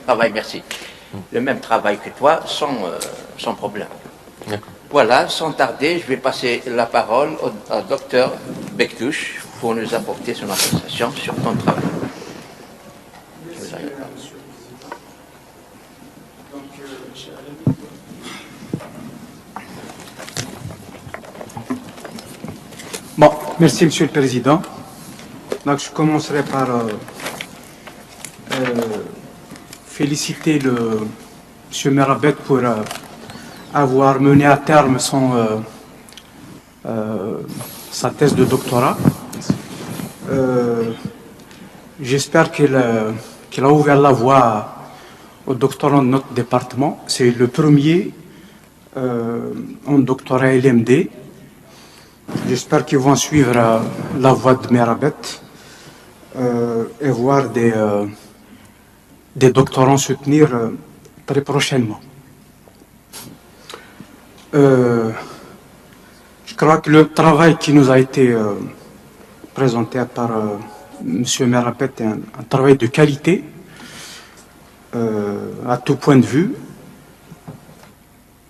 travail, merci. Le même travail que toi, sans problème. Voilà, sans tarder, je vais passer la parole au docteur Bektouche pour nous apporter son appréciation sur ton travail. Bon, merci Monsieur le Président. Donc je commencerai par féliciter M. Merabet pour avoir mené à terme sa thèse de doctorat. J'espère qu'il a ouvert la voie aux doctorants de notre département. C'est le premier en doctorat LMD. J'espère qu'ils vont suivre la voie de Merabet et voir des doctorants soutenir très prochainement. Je crois que le travail qui nous a été présenté par M. Merabet est un travail de qualité à tout point de vue,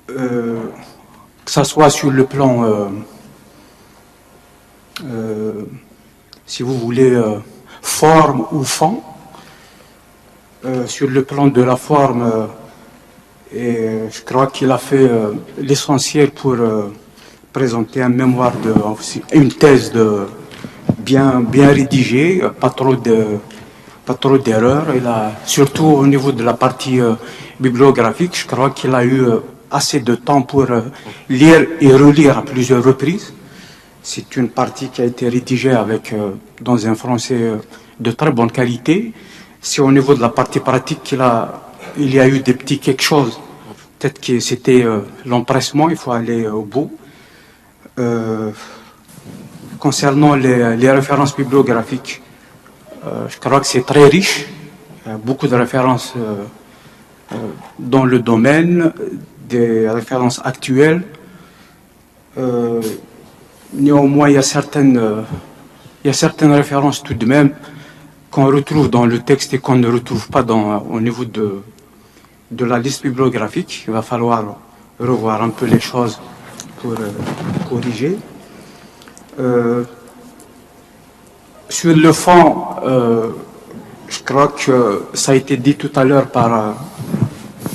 que ce soit sur le plan si vous voulez, forme ou fond. Sur le plan de la forme, et je crois qu'il a fait l'essentiel pour présenter un mémoire, une thèse bien rédigée, pas trop d'erreurs. Surtout au niveau de la partie bibliographique, je crois qu'il a eu assez de temps pour lire et relire à plusieurs reprises. C'est une partie qui a été rédigée dans un français de très bonne qualité. C'est au niveau de la partie pratique il y a eu des petits quelque chose. Peut-être que c'était l'empressement, il faut aller au bout. Concernant les références bibliographiques, je crois que c'est très riche. Il y a beaucoup de références dans le domaine, des références actuelles. Néanmoins, il y a certaines références tout de même qu'on retrouve dans le texte et qu'on ne retrouve pas au niveau de la liste bibliographique. Il va falloir revoir un peu les choses pour corriger. Sur le fond, je crois que ça a été dit tout à l'heure par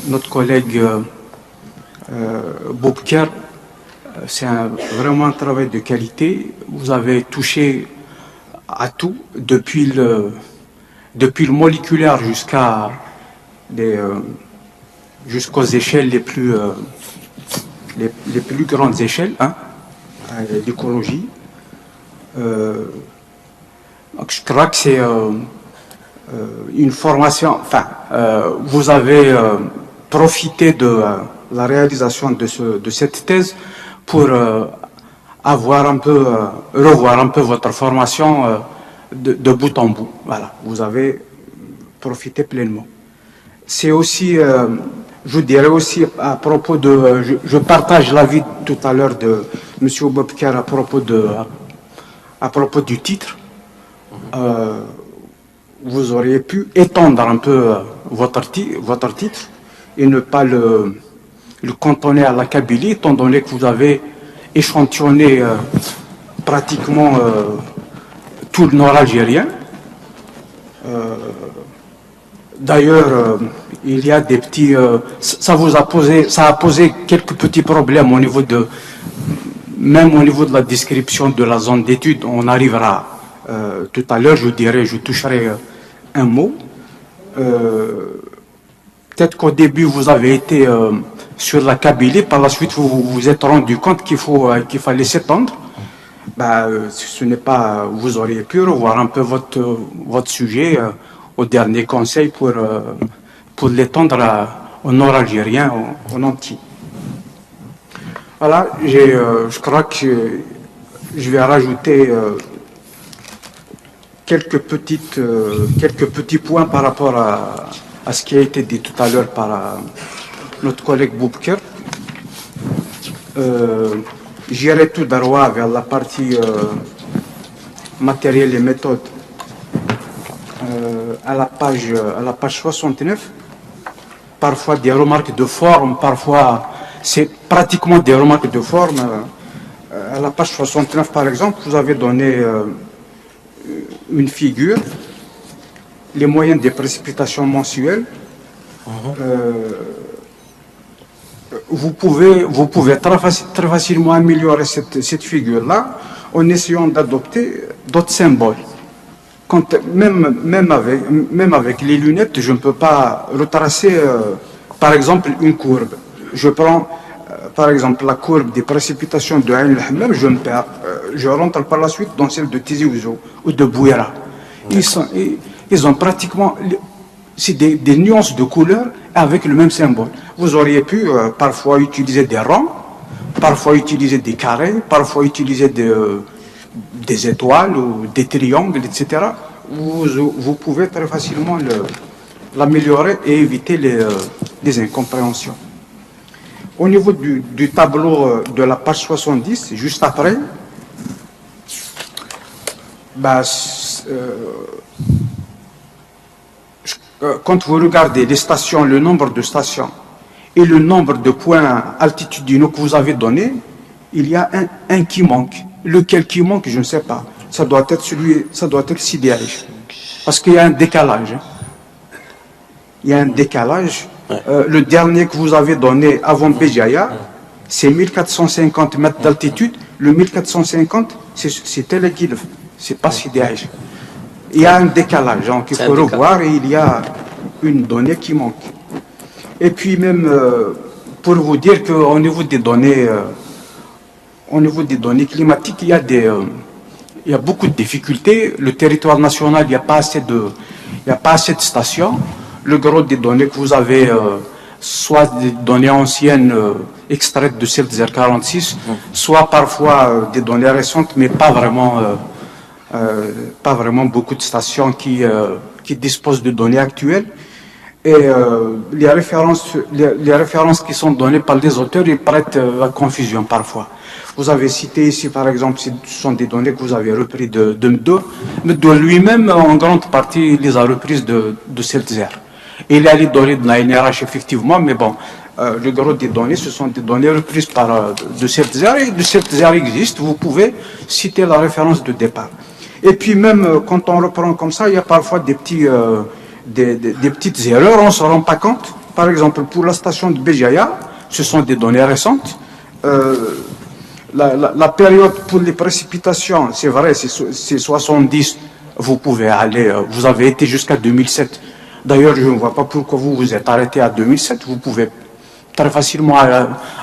notre collègue Boubker. C'est vraiment un travail de qualité. Vous avez touché à tout, depuis le moléculaire jusqu'aux échelles les plus grandes échelles d'écologie. Donc je crois que c'est une formation. Vous avez profité de la réalisation de cette thèse pour revoir un peu votre formation de bout en bout. Voilà, vous avez profité pleinement. C'est aussi, je dirais aussi à propos je partage l'avis tout à l'heure de M. Boubker à propos du titre. Vous auriez pu étendre un peu votre titre et ne pas le cantonner à la Kabylie, étant donné que vous avez échantillonné pratiquement tout le nord algérien. D'ailleurs, il y a des petits... ça a posé quelques petits problèmes même au niveau de la description de la zone d'étude. On arrivera tout à l'heure, je toucherai un mot. Peut-être qu'au début, vous avez été sur la Kabylie, par la suite, vous vous êtes rendu compte qu'il fallait s'étendre. Ce n'est pas... Vous auriez pu revoir un peu votre sujet au dernier conseil pour l'étendre au nord algérien, en entier. Voilà, je crois que je vais rajouter quelques petits points par rapport à ce qui a été dit tout à l'heure par notre collègue Boubker. J'irai tout d'abord vers la partie matériel et méthode à la page 69. parfois des remarques de forme, parfois c'est pratiquement des remarques de forme. À la page 69 par exemple, vous avez donné une figure, les moyennes des précipitations mensuelles. Vous pouvez très facilement améliorer cette figure-là en essayant d'adopter d'autres symboles. Même avec les lunettes, je ne peux pas retracer, par exemple, une courbe. Je prends, par exemple, la courbe des précipitations de Ain al-Hammam, je rentre par la suite dans celle de Tizi Ouzou ou de Bouira. Ils ont pratiquement... C'est des nuances de couleurs avec le même symbole. Vous auriez pu parfois utiliser des ronds, parfois utiliser des carrés, parfois utiliser des étoiles ou des triangles, etc. Vous pouvez très facilement l'améliorer et éviter les incompréhensions. Au niveau du tableau de la page 70, juste après, quand vous regardez les stations, le nombre de stations et le nombre de points altitudinaux que vous avez donné, il y a un qui manque. Lequel qui manque, je ne sais pas. Ça doit être Sidi Aïch. Parce qu'il y a un décalage. Il y a un décalage. Le dernier que vous avez donné avant Béjaïa, c'est 1450 mètres d'altitude. Le 1450, c'est Tel Guilf. C'est pas Sidi Aïch. Il y a un décalage, donc il faut revoir et il y a une donnée qui manque. Et puis même, pour vous dire qu'au niveau des données, climatiques, il y a beaucoup de difficultés. Le territoire national, il n'y a pas assez de stations. Le gros des données que vous avez, soit des données anciennes extraites de CELTZER 46, soit parfois des données récentes, mais pas vraiment beaucoup de stations qui disposent de données actuelles. Et les références qui sont données par les auteurs, ils prêtent à confusion parfois. Vous avez cité ici, par exemple, ce sont des données que vous avez reprises de Mdo. Mdo lui-même, en grande partie, il les a reprises de CELTZER. Il a les données de l'ANRH, effectivement, mais bon, le gros des données, ce sont des données reprises de CELTZER, et de CELTZER existe, vous pouvez citer la référence de départ. Et puis même quand on reprend comme ça, il y a parfois des petites erreurs, on ne se rend pas compte. Par exemple, pour la station de Béjaïa, ce sont des données récentes. La période pour les précipitations, c'est vrai, c'est 70. Vous pouvez aller, vous avez été jusqu'à 2007. D'ailleurs, je ne vois pas pourquoi vous vous êtes arrêté à 2007. Vous pouvez très facilement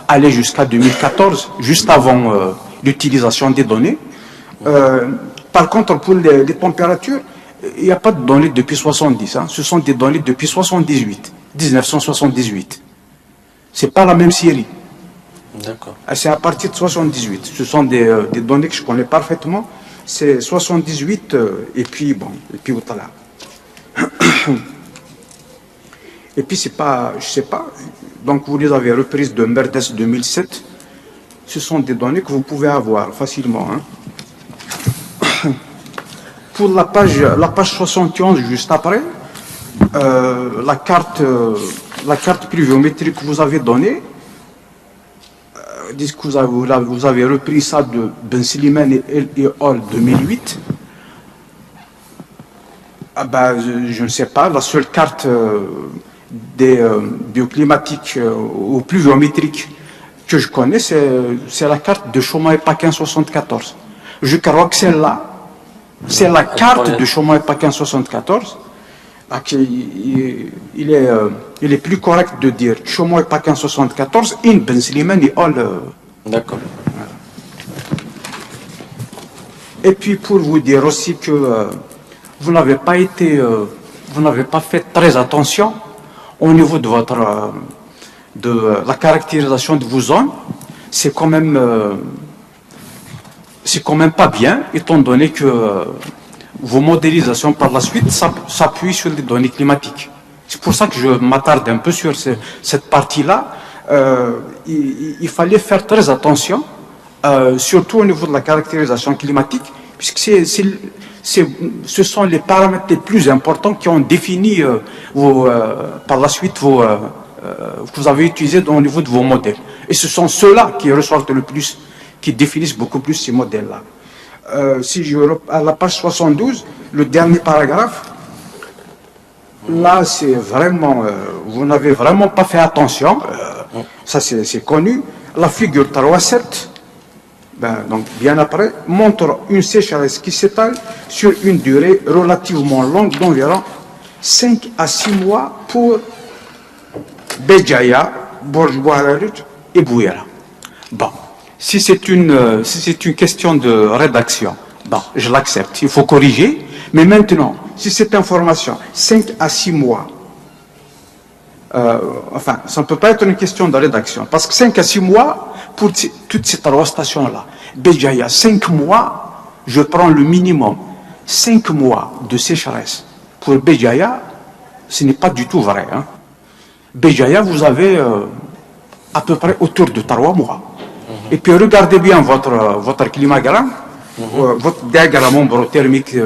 aller jusqu'à 2014, juste avant l'utilisation des données. Par contre, pour les températures, il n'y a pas de données depuis 70. Ce sont des données depuis 1978. Ce n'est pas la même série. D'accord. C'est à partir de 78. Ce sont des données que je connais parfaitement. C'est 78 et puis voilà. Et puis c'est pas, je sais pas. Donc vous les avez reprises de Merdes 2007. Ce sont des données que vous pouvez avoir facilement. Pour la page 71, juste après, la carte pluviométrique que vous avez donnée, disent que vous avez repris ça de Ben Slimane et Hall 2008. Je ne sais pas, la seule carte des bioclimatiques ou pluviométriques que je connais, c'est la carte de Choma et Paquin 74. Je crois que celle-là, c'est la carte de Choma et Paquin 74. Il est plus correct de dire Choma et Paquin 74, in Ben Slimane et Hall. D'accord. Voilà. Et puis pour vous dire aussi que vous n'avez pas fait très attention au niveau de la caractérisation de vos zones. C'est quand même pas bien, étant donné que vos modélisations par la suite s'appuient sur les données climatiques. C'est pour ça que je m'attarde un peu sur cette partie-là. Il fallait faire très attention, surtout au niveau de la caractérisation climatique, puisque ce sont les paramètres les plus importants qui ont défini par la suite que vous avez utilisés au niveau de vos modèles. Et ce sont ceux-là qui ressortent le plus, qui définissent beaucoup plus ces modèles-là. Si je à la page 72, le dernier paragraphe, là c'est vraiment, vous n'avez vraiment pas fait attention, ça c'est connu. La figure 3-7, donc bien après, montre une sécheresse qui s'étale sur une durée relativement longue d'environ 5 à 6 mois pour Béjaïa, Borj-Bouaralut et Bouira. Bon, si c'est une question de rédaction, bon, je l'accepte, il faut corriger, mais maintenant, si cette information, 5 à 6 mois, enfin, ça ne peut pas être une question de rédaction, parce que 5 à 6 mois, pour toutes ces 3 stations-là, Béjaïa, 5 mois, je prends le minimum, 5 mois de sécheresse. Pour Béjaïa, ce n'est pas du tout vrai. Hein. Béjaïa, vous avez à peu près autour de 3 mois. Et puis regardez bien votre climagramme, votre diagramme ombrothermique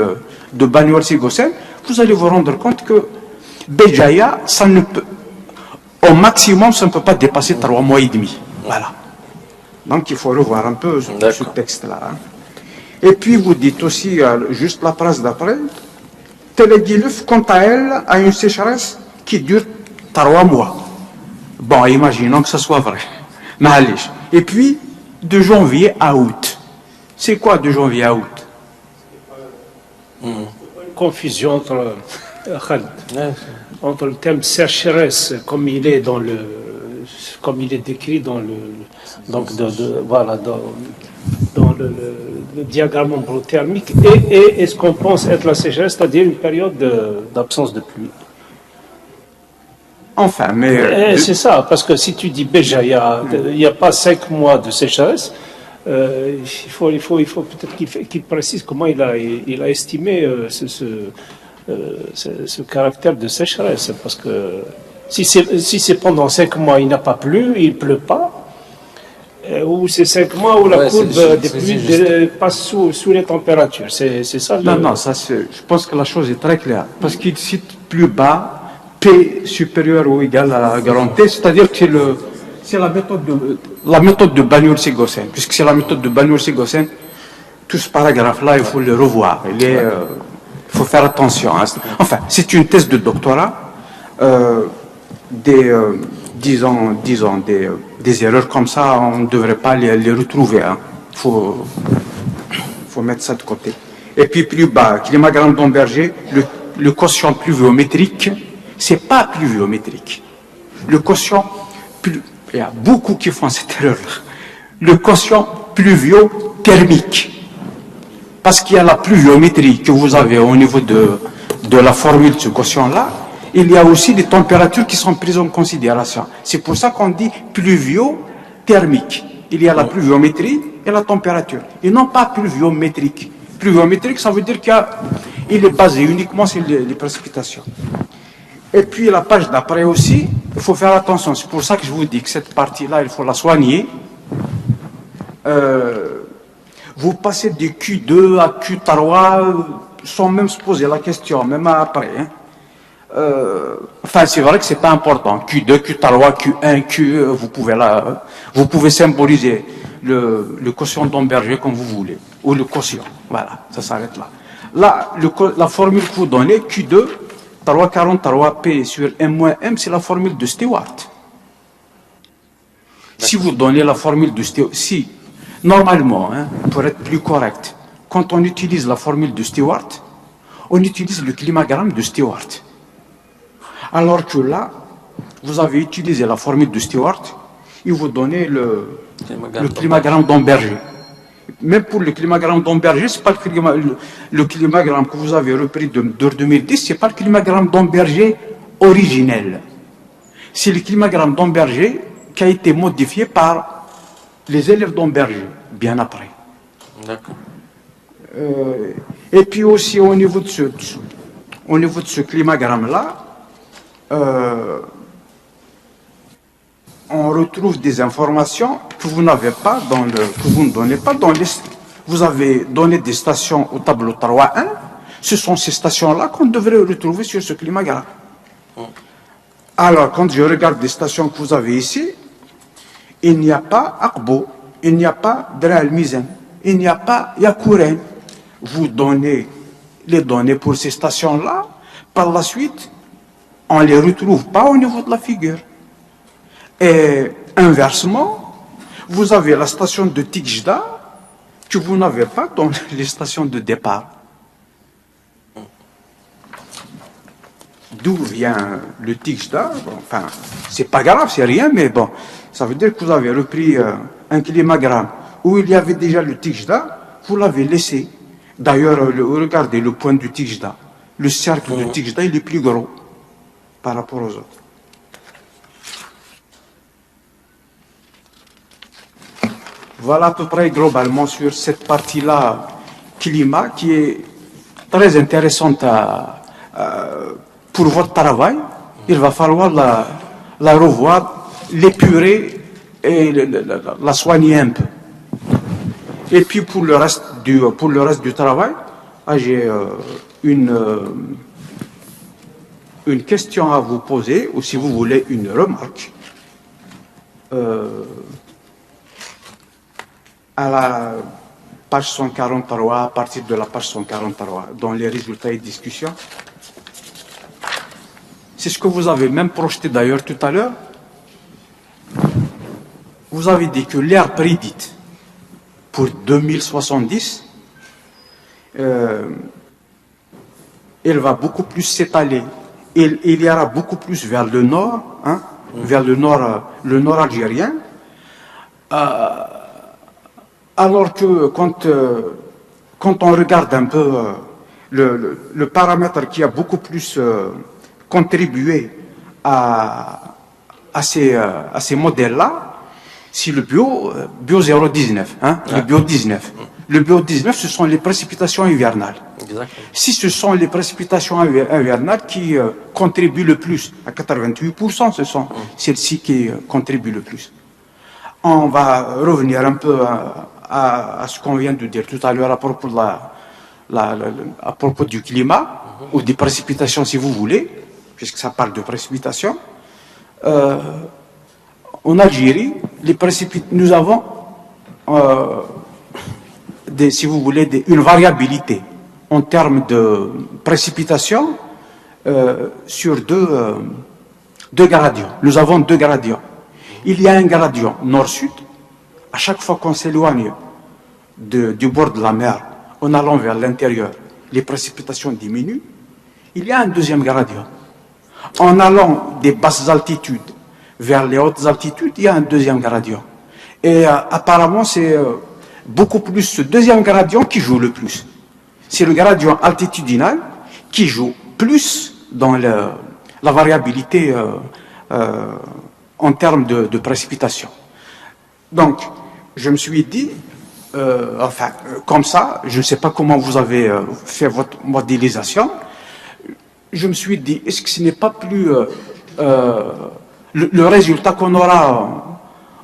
de Banyuls-Sigocène, vous allez vous rendre compte que Béjaïa, ça ne peut, au maximum, ça ne peut pas dépasser 3 mois et demi. Voilà. Donc il faut revoir un peu ce texte-là. Hein. Et puis vous dites aussi, juste la phrase d'après, Téléguiluf, quant à elle, a une sécheresse qui dure 3 mois. Bon, imaginons que ce soit vrai. Mahalish. Et puis, de janvier à août. C'est quoi de janvier à août? Confusion entre le terme sécheresse, comme il est décrit dans le diagramme ombrothermique et ce qu'on pense être la sécheresse, c'est-à-dire une période d'absence de pluie. Enfin, mais... C'est ça, parce que si tu dis Béjaïa, il n'y a pas 5 mois de sécheresse, il faut peut-être qu'il précise comment il a estimé ce caractère de sécheresse, parce que si c'est pendant 5 mois il n'a pas plu, il ne pleut pas, ou c'est 5 mois où la courbe des pluies passe sous les températures, c'est ça. Non, je pense que la chose est très claire, parce qu'il cite plus bas, P supérieur ou égal à garantie, c'est-à-dire que c'est la méthode de Banyuls-Sigocène, puisque c'est la méthode de Banyuls-Sigocène, tout ce paragraphe-là, il faut le revoir. Il faut faire attention. Hein. Enfin, c'est une thèse de doctorat. Disons, des erreurs comme ça, on ne devrait pas les retrouver. Hein. Faut mettre ça de côté. Et puis plus bas, climagramme d'Omberger, le quotient pluviométrique, c'est pas pluviométrique. Le quotient, il y a beaucoup qui font cette erreur-là. Le quotient pluviothermique. Parce qu'il y a la pluviométrie que vous avez au niveau de la formule de ce quotient-là, il y a aussi des températures qui sont prises en considération. C'est pour ça qu'on dit pluviothermique. Il y a la pluviométrie et la température, et non pas pluviométrique. Pluviométrique, ça veut dire qu'il est basé uniquement sur les précipitations. Et puis la page d'après aussi, il faut faire attention. C'est pour ça que je vous dis que cette partie-là, il faut la soigner. Vous passez de Q2 à Q3 sans même se poser la question, même après. Hein. Enfin, c'est vrai que c'est pas important. Q2, Q3, Q1, Q, vous pouvez symboliser le quotient d'Omberger comme vous voulez, ou le quotient. Voilà, ça s'arrête là. Là, la formule que vous donnez, Q2, 343P sur M-M, c'est la formule de Stewart. Si vous donnez la formule de Stewart, si, normalement, hein, pour être plus correct, quand on utilise la formule de Stewart, on utilise le climagramme de Stewart. Alors que là, vous avez utilisé la formule de Stewart, et vous donnez le climagramme d'Omberger. Même pour le climagramme d'Omberger, c'est pas le climagramme que vous avez repris de 2010, c'est pas le climagramme d'Omberger originel. C'est le climagramme d'Omberger qui a été modifié par les élèves d'Omberger, bien après. D'accord. Et puis aussi au niveau de ce climagramme-là, on retrouve des informations que vous n'avez pas que vous ne donnez pas dans les. Vous avez donné des stations au tableau 3.1. Ce sont ces stations-là qu'on devrait retrouver sur ce climagramme. Alors, quand je regarde les stations que vous avez ici, il n'y a pas Akbo, il n'y a pas Dra al-Mizan, il n'y a pas Yakouren. Vous donnez les données pour ces stations-là, par la suite, on ne les retrouve pas au niveau de la figure. Et inversement, vous avez la station de Tikjda que vous n'avez pas dans les stations de départ. D'où vient le Tikjda? Bon, enfin, c'est pas grave, c'est rien, mais bon, ça veut dire que vous avez repris un kilogramme où il y avait déjà le Tikjda, vous l'avez laissé. D'ailleurs, regardez le point du Tikjda. Le cercle du Tikjda, il est plus gros par rapport aux autres. Voilà à peu près globalement sur cette partie-là, climat, qui est très intéressante pour votre travail. Il va falloir la revoir, l'épurer et la soigner un peu. Et puis pour le reste du travail, j'ai une question à vous poser, ou si vous voulez une remarque. À la page 143, à partir de la page 143, dans les résultats et discussions. C'est ce que vous avez même projeté d'ailleurs tout à l'heure. Vous avez dit que l'ère prédite pour 2070, elle va beaucoup plus s'étaler. Il y aura beaucoup plus vers le nord, vers le nord algérien. Alors que quand on regarde un peu le paramètre qui a beaucoup plus contribué à ces modèles-là, c'est le bio 019, le bio 19. Le bio 19, ce sont les précipitations hivernales. Exactement. Si ce sont les précipitations hivernales qui contribuent le plus, à 88%, ce sont celles-ci qui contribuent le plus. On va revenir un peu à ce qu'on vient de dire tout à l'heure à propos à propos du climat, ou des précipitations si vous voulez, puisque ça parle de précipitations. En Algérie, nous avons, si vous voulez, une variabilité en termes de précipitations sur deux gradients. Nous avons deux gradients. Il y a un gradient nord-sud. À chaque fois qu'on s'éloigne du bord de la mer, en allant vers l'intérieur, les précipitations diminuent. Il y a un deuxième gradient. En allant des basses altitudes vers les hautes altitudes, il y a un deuxième gradient. Et apparemment, c'est beaucoup plus ce deuxième gradient qui joue le plus. C'est le gradient altitudinal qui joue plus dans la variabilité en termes de précipitation. Donc, je me suis dit, comme ça, je ne sais pas comment vous avez fait votre modélisation, je me suis dit, est-ce que ce n'est pas plus le résultat qu'on aura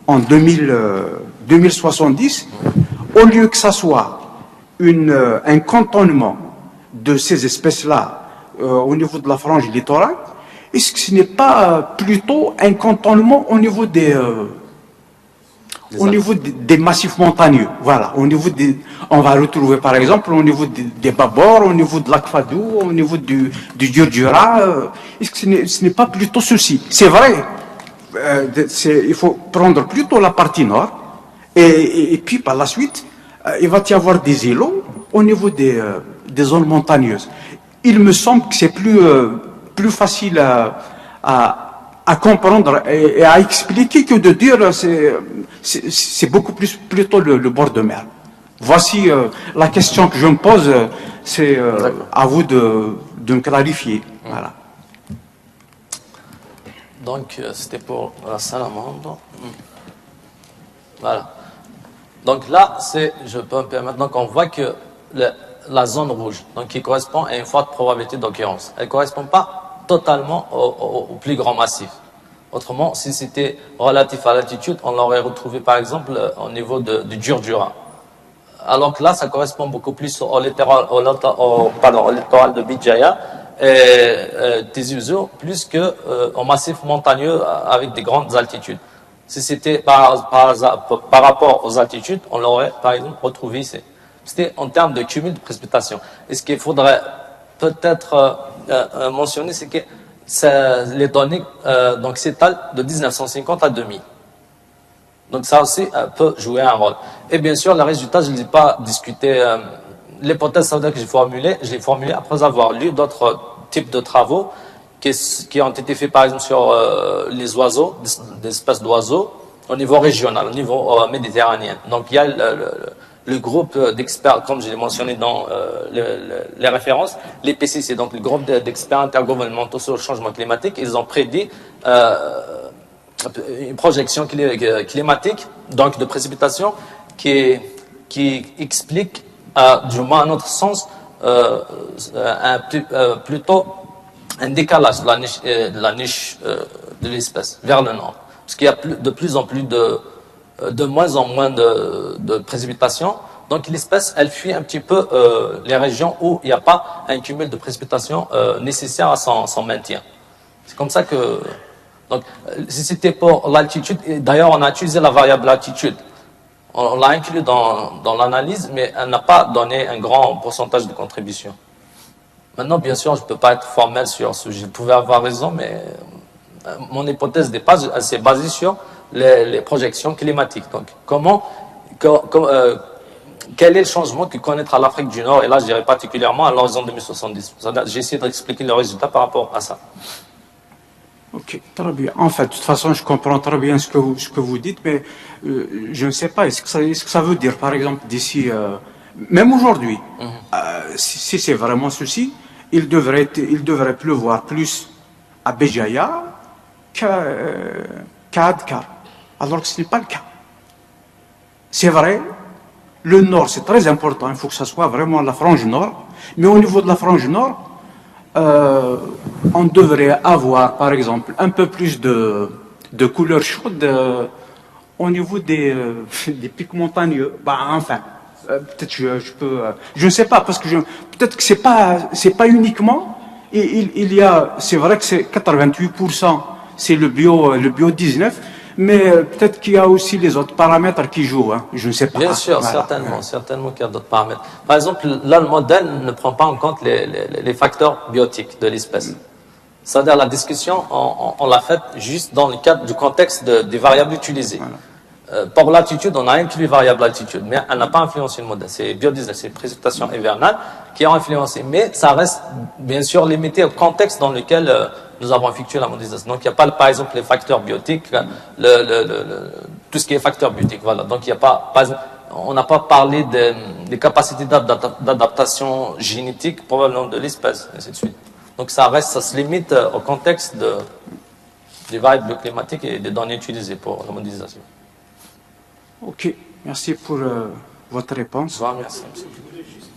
en 2070, au lieu que ça soit un cantonnement de ces espèces-là au niveau de la frange littorale, est-ce que ce n'est pas plutôt un cantonnement au niveau des massifs montagneux? Voilà, on va retrouver par exemple au niveau des Babor, au niveau de l'Akfadou, au niveau du Djurdjura. Est-ce que ce n'est pas plutôt ceci? C'est vrai, il faut prendre plutôt la partie nord, et puis par la suite, il va y avoir des îlots au niveau des zones montagneuses. Il me semble que c'est plus facile à comprendre et à expliquer que de dire c'est beaucoup plus plutôt le bord de mer. Voici la question que je me pose, c'est à vous de me clarifier. Voilà. Donc c'était pour la salamandre. Voilà. Donc là, je peux me permettre, donc on voit que la zone rouge, donc qui correspond à une forte probabilité d'occurrence, elle ne correspond pas totalement au plus grand massif. Autrement, si c'était relatif à l'altitude, on l'aurait retrouvé par exemple au niveau du Djurdjura. Alors que là, ça correspond beaucoup plus au littoral de Bidjaya et désuso plus que en massif montagneux avec des grandes altitudes. Si c'était par rapport aux altitudes, on l'aurait par exemple retrouvé ici. C'était en termes de cumul de précipitations. Et ce qu'il faudrait peut-être mentionner, c'est que les données donc s'étalent de 1950 à 2000. Donc ça aussi peut jouer un rôle. Et bien sûr, le résultat, je ne l'ai pas discuté. L'hypothèse, ça veut dire que je l'ai formulée après avoir lu d'autres types de travaux qui ont été faits par exemple sur les oiseaux, des espèces d'oiseaux, au niveau régional, au niveau méditerranéen. Donc il y a le groupe d'experts, comme je l'ai mentionné dans les références, l'IPCC, donc le groupe d'experts intergouvernementaux sur le changement climatique. Ils ont prédit une projection climatique, donc de précipitation, qui explique, du moins à notre sens, plutôt un décalage de la niche de l'espèce vers le nord. Parce qu'il y a de plus en plus de moins en moins de précipitations. Donc l'espèce, elle fuit un petit peu les régions où il n'y a pas un cumul de précipitations nécessaire à son maintien. C'est comme ça que... Donc, si c'était pour l'altitude, d'ailleurs, on a utilisé la variable altitude. On l'a inclus dans l'analyse, mais elle n'a pas donné un grand pourcentage de contribution. Maintenant, bien sûr, je ne peux pas être formel sur ce sujet. Je pouvais avoir raison, mais mon hypothèse n'est pas, elle s'est basée sur les projections climatiques. Donc, quel est le changement que connaîtra l'Afrique du Nord, et là, je dirais particulièrement à l'horizon 2070. J'ai essayé d'expliquer le résultat par rapport à ça. Ok, très bien. En fait, de toute façon, je comprends très bien ce que vous dites, mais je ne sais pas, est-ce que ça veut dire, par exemple, d'ici, même aujourd'hui, si c'est vraiment ceci, il devrait pleuvoir plus à Béjaïa qu'à Adkar, alors que ce n'est pas le cas. C'est vrai, le nord, c'est très important, il faut que ça soit vraiment la frange nord, mais au niveau de la frange nord, on devrait avoir, par exemple, un peu plus de couleurs chaudes au niveau des pics montagneux. Enfin, peut-être je peux, je ne sais pas, parce que peut-être que c'est pas uniquement. Il y a, c'est vrai que c'est 88%, c'est le bio 19. Mais peut-être qu'il y a aussi les autres paramètres qui jouent, hein. Je ne sais pas. Bien sûr, voilà. Certainement qu'il y a d'autres paramètres. Par exemple, là, le modèle ne prend pas en compte les facteurs biotiques de l'espèce. C'est-à-dire la discussion, on l'a faite juste dans le cadre du contexte des variables utilisées. Voilà. Pour l'altitude, on a inclus les variables altitude, mais elle n'a pas influencé le modèle. C'est biodiesel, c'est précipitation hivernale qui ont influencé. Mais ça reste bien sûr limité au contexte dans lequel nous avons effectué la modélisation. Donc il n'y a pas, par exemple, les facteurs biotiques, tout ce qui est facteurs biotiques. Voilà. Donc il n'y a pas, on n'a pas parlé des capacités d'adaptation génétique probablement de l'espèce, et ainsi de suite. Donc ça se limite au contexte des variables climatiques et des données utilisées pour la modélisation. Ok, merci pour votre réponse. Merci. Je voulais juste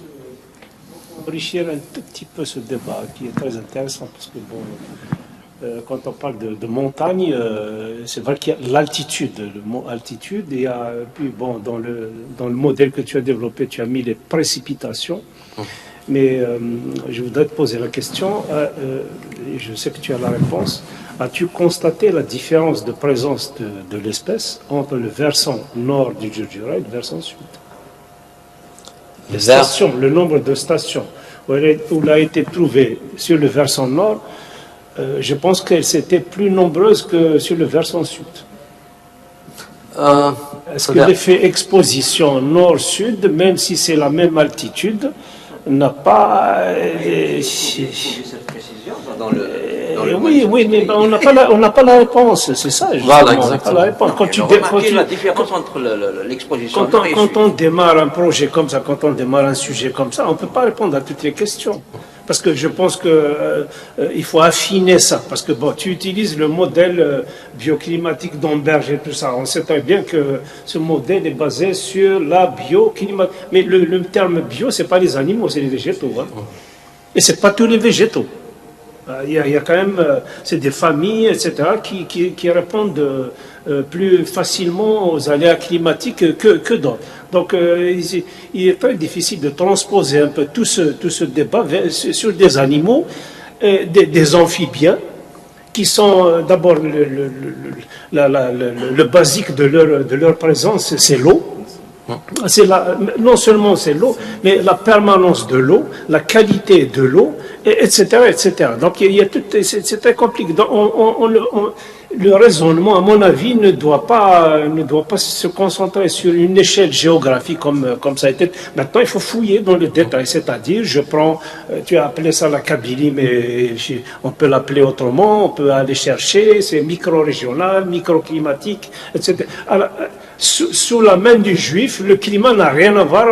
enrichir un tout petit peu ce débat qui est très intéressant parce que quand on parle de montagne, c'est vrai qu'il y a l'altitude, le mot altitude, et puis dans le modèle que tu as développé, tu as mis les précipitations. Mais je voudrais te poser la question, et je sais que tu as la réponse. As-tu constaté la différence de présence de l'espèce entre le versant nord du Djurdjura et le versant sud? Les stations, le nombre de stations où elle a été trouvée sur le versant nord, je pense qu'elles étaient plus nombreuses que sur le versant sud. Est-ce que l'effet exposition nord-sud, même si c'est la même altitude, n'a pas... Oui, mais on n'a pas la réponse, c'est ça. Voilà, exactement. La différence entre l'exposition... Quand on démarre un projet comme ça, quand on démarre un sujet comme ça, on ne peut pas répondre à toutes les questions. Parce que je pense qu'il faut affiner ça. Parce que tu utilises le modèle bioclimatique d'Amberge et tout ça. On sait très bien que ce modèle est basé sur la bioclimatique. Mais le terme bio, ce n'est pas les animaux, c'est les végétaux. Hein. Et ce n'est pas tous les végétaux. Il y a quand même, c'est des familles, etc., qui répondent plus facilement aux aléas climatiques que d'autres. Donc, il est très difficile de transposer un peu tout ce débat sur des animaux des amphibiens qui sont d'abord le basique de leur présence, c'est l'eau. Non seulement c'est l'eau, mais la permanence de l'eau, la qualité de l'eau, etc., etc. Donc il y a c'est très compliqué. Donc, le raisonnement, à mon avis, ne doit pas se concentrer sur une échelle géographique comme ça a été. Maintenant, il faut fouiller dans le détail, c'est-à-dire, tu as appelé ça la Kabylie, mais on peut l'appeler autrement, on peut aller chercher, c'est micro-régional, micro-climatique, etc. Alors, sous la main du juif, le climat n'a rien à voir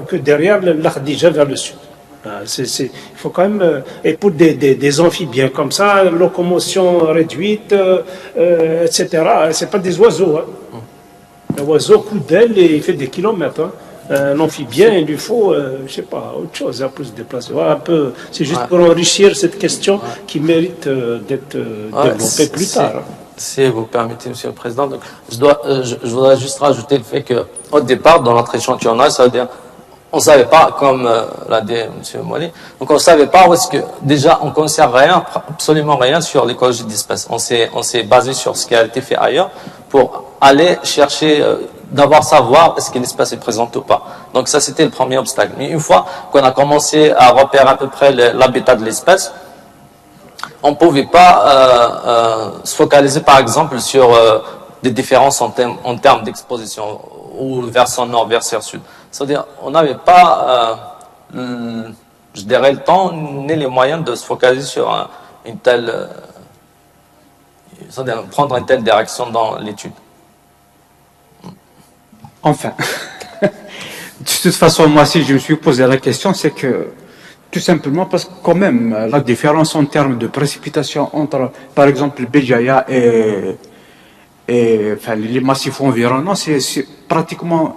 que derrière l'Akhdija vers le sud. Il faut quand même, et pour des amphibiens comme ça, locomotion réduite, etc. C'est pas des oiseaux. Hein. Un oiseau coup d'aile et il fait des kilomètres. Hein. Un amphibien, il lui faut, je sais pas, autre chose pour se déplacer. C'est juste pour enrichir cette question qui mérite d'être développée plus tard. Si vous permettez, Monsieur le Président, donc, je voudrais juste rajouter le fait qu'au départ, dans notre échantillonnage, ça veut dire on ne savait pas, comme l'a dit M. Mouali, donc on ne savait pas où est-ce que, déjà, on ne connaissait rien, absolument rien sur l'écologie d'espèces. On s'est basé sur ce qui a été fait ailleurs pour aller chercher, d'avoir savoir est-ce que l'espèce est présente ou pas. Donc ça, c'était le premier obstacle. Mais une fois qu'on a commencé à repérer à peu près l'habitat de l'espèce, on ne pouvait pas se focaliser, par exemple, sur des différences en termes d'exposition, ou versant nord, versant sud. C'est-à-dire, on n'avait pas, je dirais, le temps ni les moyens de se focaliser sur une telle, c'est-à-dire prendre une telle direction dans l'étude. Enfin, de toute façon, moi, si je me suis posé la question, c'est que tout simplement parce que quand même, la différence en termes de précipitation entre, par exemple, Béjaïa et enfin, les massifs environnants, c'est pratiquement,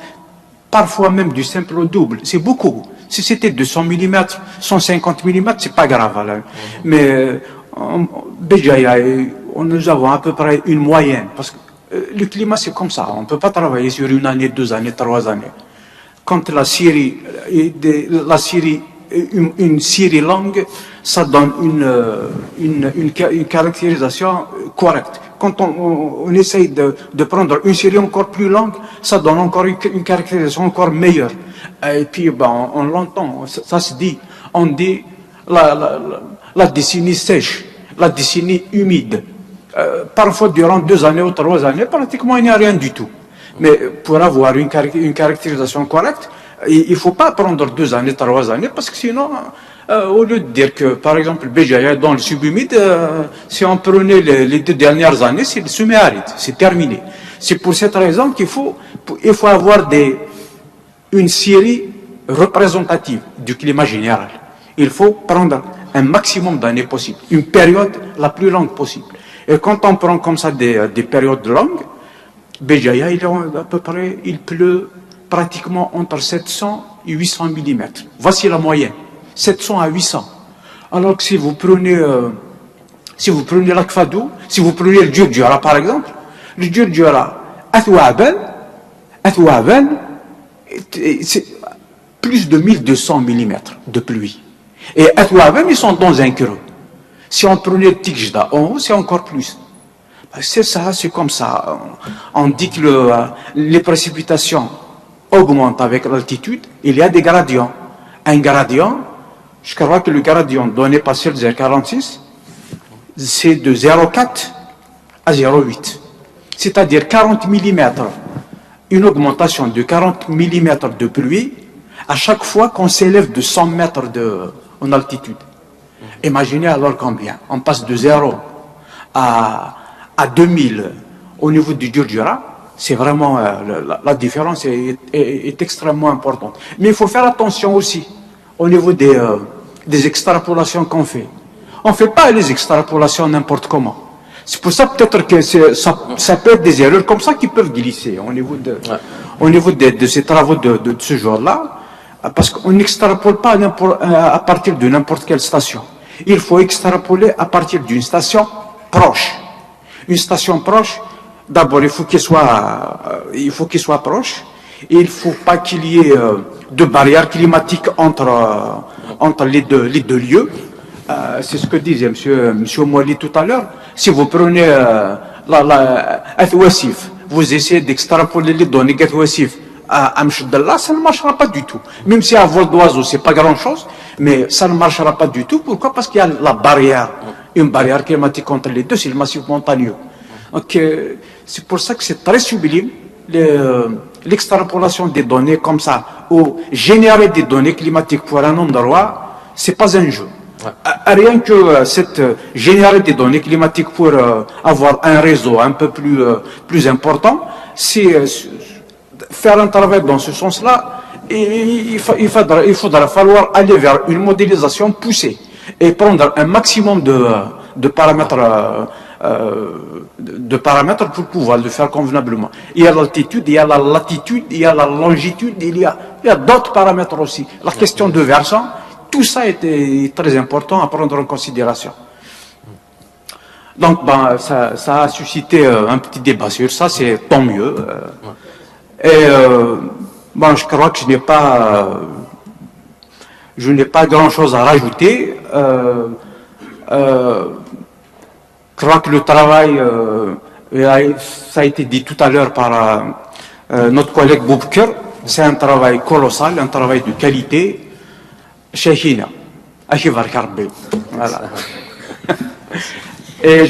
parfois même du simple au double. C'est beaucoup. Si c'était 200 mm, 150 mm, c'est pas grave. Alors. Mais Béjaïa, nous avons à peu près une moyenne. Parce que le climat, c'est comme ça. On ne peut pas travailler sur une année, 2 années, 3 années. Quand la Syrie, une Syrie longue, ça donne une caractérisation correcte. Quand on essaye de prendre une série encore plus longue, ça donne encore une caractérisation encore meilleure. Et puis, on l'entend, ça se dit. On dit la décennie sèche, la décennie humide. Parfois, durant 2 années ou 3 années, pratiquement, il n'y a rien du tout. Mais pour avoir une caractérisation correcte, il ne faut pas prendre 2 années, 3 années, parce que sinon, au lieu de dire que, par exemple, Béjaïa dans le subhumide, si on prenait les 2 dernières années, c'est le semi-aride, c'est terminé. C'est pour cette raison qu'il faut avoir une série représentative du climat général. Il faut prendre un maximum d'années possible, une période la plus longue possible. Et quand on prend comme ça des périodes longues, Béjaïa, il pleut pratiquement entre 700 et 800 mm. Voici la moyenne. 700 à 800. Alors que si vous prenez l'Akfadou, si vous prenez le Djurdjura par exemple, le Djurdjura, Athouaben, c'est plus de 1200 mm de pluie. Et Athouaben, ils sont dans un creux. Si on prenait le Tikjda en haut, c'est encore plus. C'est ça, c'est comme ça. On dit que les précipitations augmentent avec l'altitude. Il y a des gradients. Un gradient, je crois que le gradient donné par Seltzer 46, c'est de 0,4 à 0,8. C'est-à-dire 40 mm. Une augmentation de 40 mm de pluie à chaque fois qu'on s'élève de 100 mètres en altitude. Imaginez alors combien. On passe de 0 à 2000 au niveau du Djurdjura. C'est vraiment, la différence est extrêmement importante. Mais il faut faire attention aussi au niveau des extrapolations qu'on fait. On ne fait pas les extrapolations n'importe comment. C'est pour ça peut-être que ça peut être des erreurs comme ça qui peuvent glisser au niveau de ces travaux de ce genre-là, parce qu'on n'extrapole pas à partir de n'importe quelle station. Il faut extrapoler à partir d'une station proche. Une station proche, d'abord il faut qu'il soit proche, et il ne faut pas qu'il y ait de barrière climatique entre les deux lieux. c'est ce que disait monsieur Moali tout à l'heure. Si vous prenez Athouassif, vous essayez d'extrapoler les données Athouassif à Amchidallah, ça ne marchera pas du tout. Même si à vol d'oiseau, c'est pas grand-chose, mais ça ne marchera pas du tout. Pourquoi? Parce qu'il y a la barrière, une barrière climatique entre les deux, c'est le massif montagneux. Donc, c'est pour ça que c'est très sublime, l'extrapolation des données comme ça, ou générer des données climatiques pour un endroit, c'est pas un jeu. Rien que générer des données climatiques pour avoir un réseau un peu plus important, c'est faire un travail dans ce sens-là. Et il faudra falloir aller vers une modélisation poussée et prendre un maximum de paramètres pour pouvoir le faire convenablement. Il y a l'altitude, il y a la latitude, il y a la longitude, il y a d'autres paramètres aussi. La question de versant, tout ça était très important à prendre en considération. Donc, ça a suscité un petit débat sur ça, c'est tant mieux. Et je crois que je n'ai pas grand-chose à rajouter. Je crois que le travail, ça a été dit tout à l'heure par notre collègue Boubker, c'est un travail colossal, un travail de qualité. Shahina, Achivar Karbe. Voilà. Et